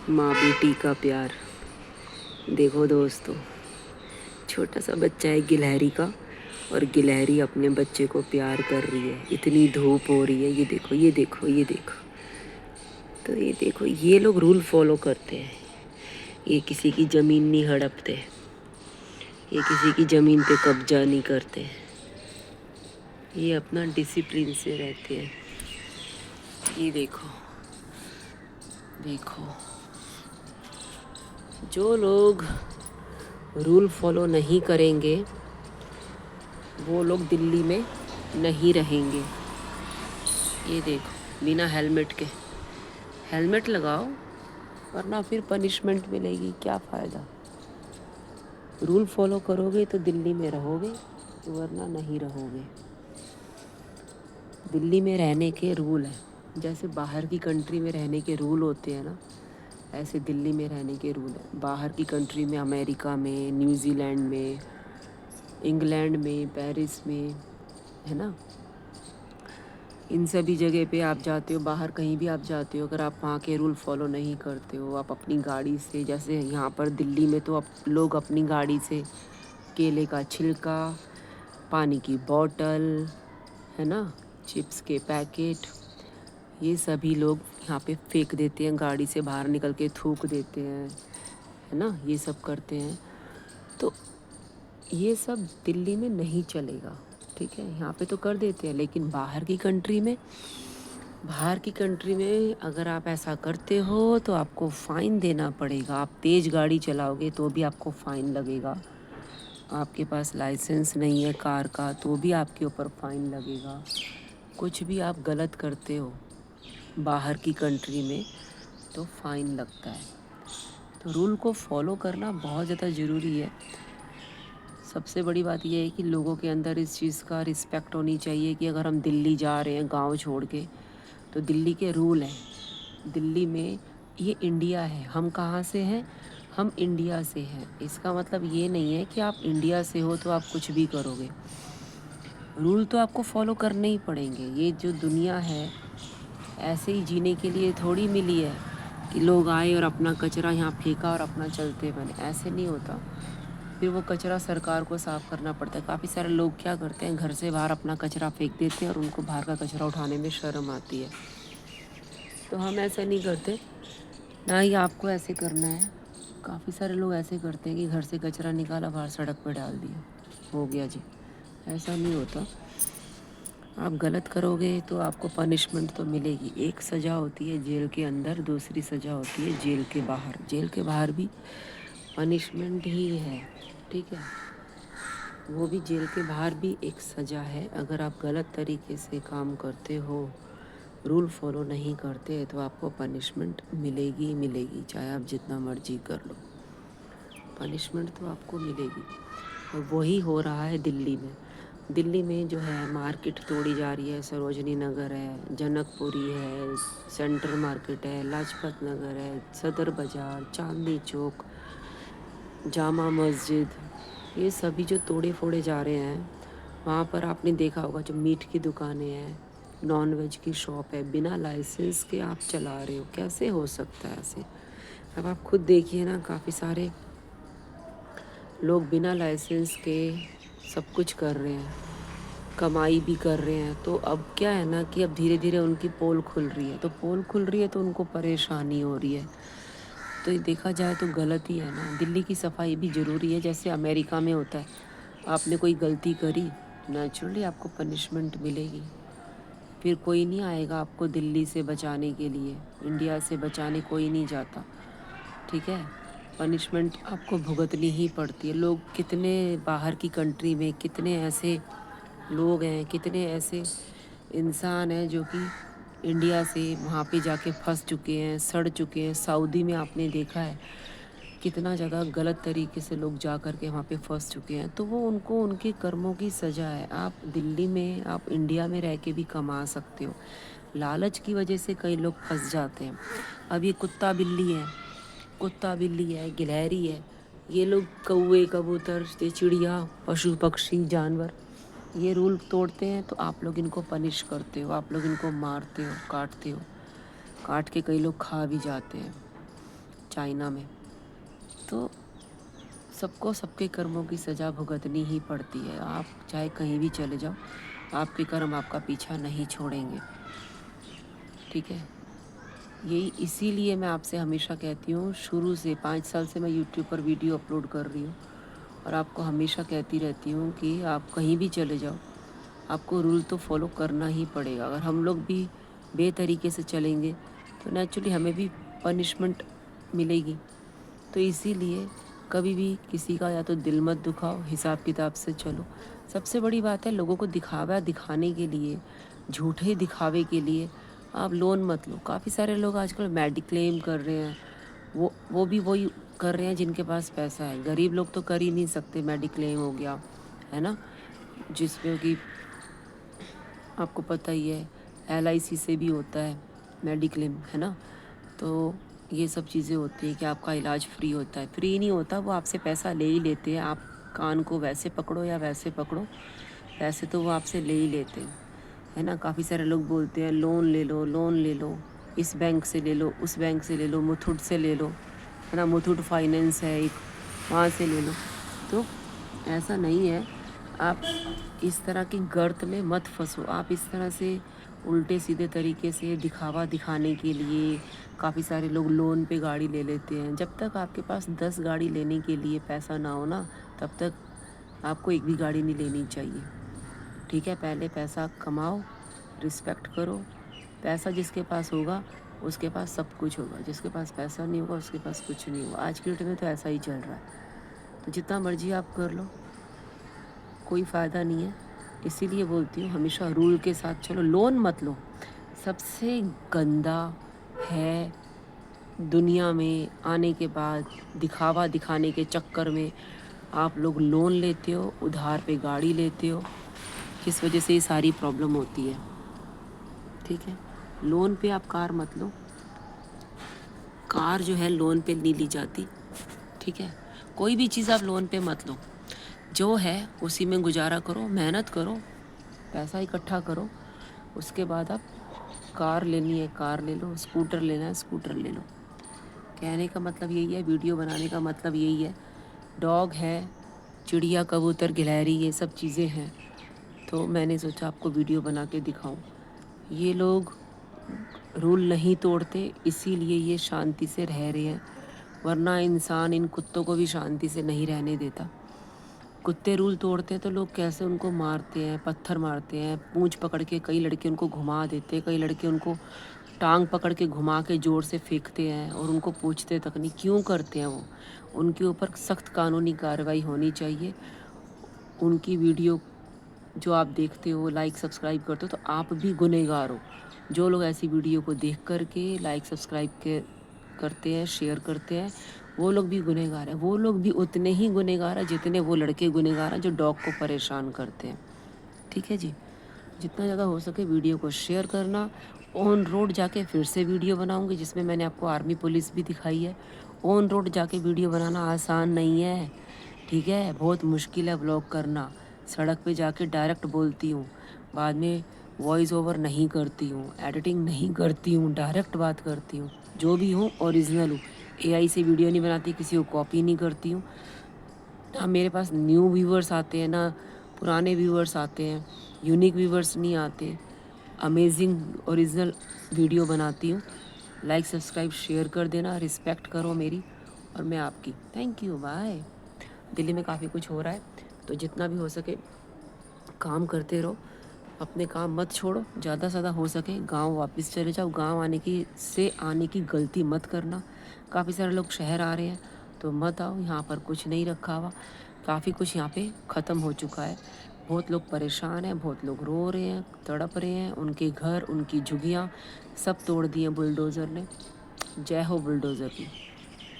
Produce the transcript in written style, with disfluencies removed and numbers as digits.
माँ बेटी का प्यार। देखो दोस्तों, छोटा सा बच्चा है गिलहरी का, और गिलहरी अपने बच्चे को प्यार कर रही है। इतनी धूप हो रही है, ये देखो ये देखो ये देखो। तो ये देखो, ये लोग रूल फॉलो करते हैं। ये किसी की ज़मीन नहीं हड़पते, ये किसी की ज़मीन पे कब्जा नहीं करते, ये अपना डिसिप्लिन से रहते हैं। ये देखो देखो, जो लोग रूल फॉलो नहीं करेंगे वो लोग दिल्ली में नहीं रहेंगे। ये देखो, बिना हेलमेट के। हेलमेट लगाओ, वरना फिर पनिशमेंट मिलेगी। क्या फ़ायदा? रूल फॉलो करोगे तो दिल्ली में रहोगे, वरना नहीं रहोगे। दिल्ली में रहने के रूल हैं। जैसे बाहर की कंट्री में रहने के रूल होते हैं ना, ऐसे दिल्ली में रहने के रूल हैं। बाहर की कंट्री में, अमेरिका में, न्यूजीलैंड में, इंग्लैंड में, पेरिस में, है ना, इन सभी जगह पे आप जाते हो, बाहर कहीं भी आप जाते हो, अगर आप वहाँ के रूल फॉलो नहीं करते हो, आप अपनी गाड़ी से, जैसे यहाँ पर दिल्ली में तो लोग अपनी गाड़ी से केले का छिलका, पानी की बोतल, है ना, चिप्स के पैकेट, ये सभी लोग यहाँ पे फेंक देते हैं, गाड़ी से बाहर निकल के थूक देते हैं, है ना, ये सब करते हैं। तो ये सब दिल्ली में नहीं चलेगा, ठीक है। यहाँ पे तो कर देते हैं, लेकिन बाहर की कंट्री में अगर आप ऐसा करते हो तो आपको फ़ाइन देना पड़ेगा। आप तेज़ गाड़ी चलाओगे तो भी आपको फ़ाइन लगेगा। आपके पास लाइसेंस नहीं है कार का तो भी आपके ऊपर फ़ाइन लगेगा। कुछ भी आप गलत करते हो बाहर की कंट्री में तो फ़ाइन लगता है। तो रूल को फॉलो करना बहुत ज़्यादा ज़रूरी है। सबसे बड़ी बात यह है कि लोगों के अंदर इस चीज़ का रिस्पेक्ट होनी चाहिए कि अगर हम दिल्ली जा रहे हैं गांव छोड़ के, तो दिल्ली के रूल हैं। दिल्ली में, ये इंडिया है, हम कहाँ से हैं? हम इंडिया से हैं। इसका मतलब ये नहीं है कि आप इंडिया से हो तो आप कुछ भी करोगे। रूल तो आपको फॉलो करने ही पड़ेंगे। ये जो दुनिया है ऐसे ही जीने के लिए थोड़ी मिली है कि लोग आए और अपना कचरा यहाँ फेंका और अपना चलते बने। ऐसे नहीं होता। फिर वो कचरा सरकार को साफ़ करना पड़ता है। काफ़ी सारे लोग क्या करते हैं, घर से बाहर अपना कचरा फेंक देते हैं और उनको बाहर का कचरा उठाने में शर्म आती है। तो हम ऐसा नहीं करते, ना ही आपको ऐसे करना है। काफ़ी सारे लोग ऐसे करते हैं कि घर से कचरा निकाला, बाहर सड़क पर डाल दिया, हो गया जी। ऐसा नहीं होता। आप गलत करोगे तो आपको पनिशमेंट तो मिलेगी। एक सज़ा होती है जेल के अंदर, दूसरी सज़ा होती है जेल के बाहर। जेल के बाहर भी पनिशमेंट ही है, ठीक है। वो भी, जेल के बाहर भी एक सज़ा है। अगर आप गलत तरीके से काम करते हो, रूल फॉलो नहीं करते, तो आपको पनिशमेंट मिलेगी ही मिलेगी, चाहे आप जितना मर्जी कर लो, पनिशमेंट तो आपको मिलेगी। और वही हो रहा है दिल्ली में। दिल्ली में जो है, मार्केट तोड़ी जा रही है। सरोजनी नगर है, जनकपुरी है, सेंट्रल मार्केट है, लाजपत नगर है, सदर बाज़ार, चांदनी चौक, जामा मस्जिद, ये सभी जो तोड़े फोड़े जा रहे हैं, वहाँ पर आपने देखा होगा जो मीट की दुकानें हैं, नॉन वेज की शॉप है, बिना लाइसेंस के आप चला रहे हो। कैसे हो सकता है ऐसे? अब आप खुद देखिए ना, काफ़ी सारे लोग बिना लाइसेंस के सब कुछ कर रहे हैं, कमाई भी कर रहे हैं। तो अब क्या है ना कि अब धीरे धीरे उनकी पोल खुल रही है, तो पोल खुल रही है तो उनको परेशानी हो रही है। तो ये देखा जाए तो गलत ही है ना। दिल्ली की सफाई भी ज़रूरी है, जैसे अमेरिका में होता है। आपने कोई गलती करी, नेचुरली आपको पनिशमेंट मिलेगी। फिर कोई नहीं आएगा आपको दिल्ली से बचाने के लिए, इंडिया से बचाने कोई नहीं जाता, ठीक है। पनिशमेंट आपको भुगतनी ही पड़ती है। लोग कितने बाहर की कंट्री में, कितने ऐसे लोग हैं, कितने ऐसे इंसान हैं जो कि इंडिया से वहाँ पे जाके फंस चुके हैं, सड़ चुके हैं। सऊदी में आपने देखा है कितना जगह गलत तरीके से लोग जा कर के वहाँ पे फंस चुके हैं। तो वो उनको उनके कर्मों की सज़ा है। आप दिल्ली में, आप इंडिया में रह के भी कमा सकते हो। लालच की वजह से कई लोग फंस जाते हैं। अब ये कुत्ता बिल्ली है, गिलहरी है, ये लोग, कौवे कबूतर, ये चिड़िया, पशु पक्षी, जानवर, ये रूल तोड़ते हैं तो आप लोग इनको पनिश करते हो, आप लोग इनको मारते हो, काटते हो, काट के कई लोग खा भी जाते हैं। चाइना में। तो सबको सबके कर्मों की सज़ा भुगतनी ही पड़ती है। आप चाहे कहीं भी चले जाओ, आपके कर्म आपका पीछा नहीं छोड़ेंगे, ठीक है। यही इसीलिए मैं आपसे हमेशा कहती हूँ, शुरू से 5 साल से मैं यूट्यूब पर वीडियो अपलोड कर रही हूँ और आपको हमेशा कहती रहती हूँ कि आप कहीं भी चले जाओ, आपको रूल तो फॉलो करना ही पड़ेगा। अगर हम लोग भी बेतरीके से चलेंगे तो नेचुरली हमें भी पनिशमेंट मिलेगी। तो इसीलिए कभी भी किसी का या तो दिल मत दुखाओ, हिसाब किताब से चलो। सबसे बड़ी बात है, लोगों को दिखावा दिखाने के लिए, झूठे दिखावे के लिए आप लोन मत लो। काफ़ी सारे लोग आजकल मेडिक्लेम कर रहे हैं, वो भी वही कर रहे हैं जिनके पास पैसा है। गरीब लोग तो कर ही नहीं सकते। मेडिक्लेम हो गया, है ना, जिसमें कि आपको पता ही है LIC से भी होता है मेडिक्लेम, है ना। तो ये सब चीज़ें होती हैं कि आपका इलाज फ्री होता है। फ्री नहीं होता, वो आपसे पैसा ले ही लेते हैं। आप कान को वैसे पकड़ो या वैसे पकड़ो, पैसे तो वो आपसे ले ही लेते हैं, है ना। काफ़ी सारे लोग बोलते हैं लोन ले लो, लोन ले लो, इस बैंक से ले लो, उस बैंक से ले लो, मुथूट से ले लो, है ना, मुथूट फाइनेंस है एक, वहाँ से ले लो। तो ऐसा नहीं है, आप इस तरह की गर्त में मत फंसो। आप इस तरह से उल्टे सीधे तरीके से दिखावा दिखाने के लिए काफ़ी सारे लोग लोन पे गाड़ी ले लेते हैं। जब तक आपके पास 10 गाड़ी लेने के लिए पैसा ना हो ना, तब तक आपको एक भी गाड़ी नहीं लेनी चाहिए, ठीक है। पहले पैसा कमाओ, रिस्पेक्ट करो। पैसा जिसके पास होगा उसके पास सब कुछ होगा, जिसके पास पैसा नहीं होगा उसके पास कुछ नहीं होगा। आज के डेट में तो ऐसा ही चल रहा है। तो जितना मर्जी आप कर लो, कोई फ़ायदा नहीं है। इसीलिए बोलती हूँ हमेशा रूल के साथ चलो, लोन मत लो। सबसे गंदा है दुनिया में आने के बाद दिखावा दिखाने के चक्कर में आप लोग लोन लेते हो, उधार पे गाड़ी लेते हो, किस वजह से ये सारी प्रॉब्लम होती है, ठीक है। लोन पे आप कार मत लो, कार जो है लोन पे नहीं ली जाती, ठीक है। कोई भी चीज़ आप लोन पे मत लो, जो है उसी में गुजारा करो, मेहनत करो, पैसा इकट्ठा करो, उसके बाद आप कार लेनी है कार ले लो, स्कूटर लेना है स्कूटर ले लो। कहने का मतलब यही है, वीडियो बनाने का मतलब यही है। डॉग है, चिड़िया, कबूतर, गिलहरी, ये सब चीज़ें हैं, तो मैंने सोचा आपको वीडियो बना के दिखाऊं। ये लोग रूल नहीं तोड़ते, इसीलिए ये शांति से रह रहे हैं, वरना इंसान इन कुत्तों को भी शांति से नहीं रहने देता। कुत्ते रूल तोड़ते हैं तो लोग कैसे उनको मारते हैं, पत्थर मारते हैं, पूंछ पकड़ के कई लड़के उनको घुमा देते हैं, कई लड़के उनको टांग पकड़ के घुमा के ज़ोर से फेंकते हैं और उनको पूछते तक नहीं क्यों करते हैं वो। उनके ऊपर सख्त कानूनी कार्रवाई होनी चाहिए। उनकी वीडियो जो आप देखते हो, लाइक सब्सक्राइब करते हो, तो आप भी गुनहगार हो। जो लोग ऐसी वीडियो को देख करके लाइक सब्सक्राइब करते हैं, शेयर करते हैं, वो लोग भी गुनहगार हैं। वो लोग भी उतने ही गुनहगार हैं जितने वो लड़के गुनहगार हैं जो डॉग को परेशान करते हैं, ठीक है जी। जितना ज़्यादा हो सके वीडियो को शेयर करना। ऑन रोड जाके फिर से वीडियो बनाऊंगी जिसमें मैंने आपको आर्मी पुलिस भी दिखाई है। ऑन रोड जाके वीडियो बनाना आसान नहीं है, ठीक है, बहुत मुश्किल है व्लॉग करना। सड़क पे जाके डायरेक्ट बोलती हूँ, बाद में वॉइस ओवर नहीं करती हूँ, एडिटिंग नहीं करती हूँ, डायरेक्ट बात करती हूँ। जो भी हूँ ओरिजिनल हूँ, AI से वीडियो नहीं बनाती, किसी को कॉपी नहीं करती हूँ। ना मेरे पास न्यू व्यूवर्स आते हैं, ना पुराने व्यूवर्स आते हैं, यूनिक व्यूवर्स नहीं आते। अमेजिंग ओरिजिनल वीडियो बनाती हूँ। लाइक सब्सक्राइब शेयर कर देना, रिस्पेक्ट करो मेरी और मैं आपकी। Thank you, bye. दिल्ली में काफ़ी कुछ हो रहा है, तो जितना भी हो सके काम करते रहो, अपने काम मत छोड़ो। ज़्यादा से ज़्यादा हो सके गांव वापस चले जाओ। गांव आने की गलती मत करना। काफ़ी सारे लोग शहर आ रहे हैं तो मत आओ, यहाँ पर कुछ नहीं रखा हुआ। काफ़ी कुछ यहाँ पे ख़त्म हो चुका है। बहुत लोग परेशान हैं, बहुत लोग रो रहे हैं, तड़प रहे हैं। उनके घर, उनकी झुग्गियाँ सब तोड़ दिए बुलडोज़र ने। जय हो बुलडोज़र की।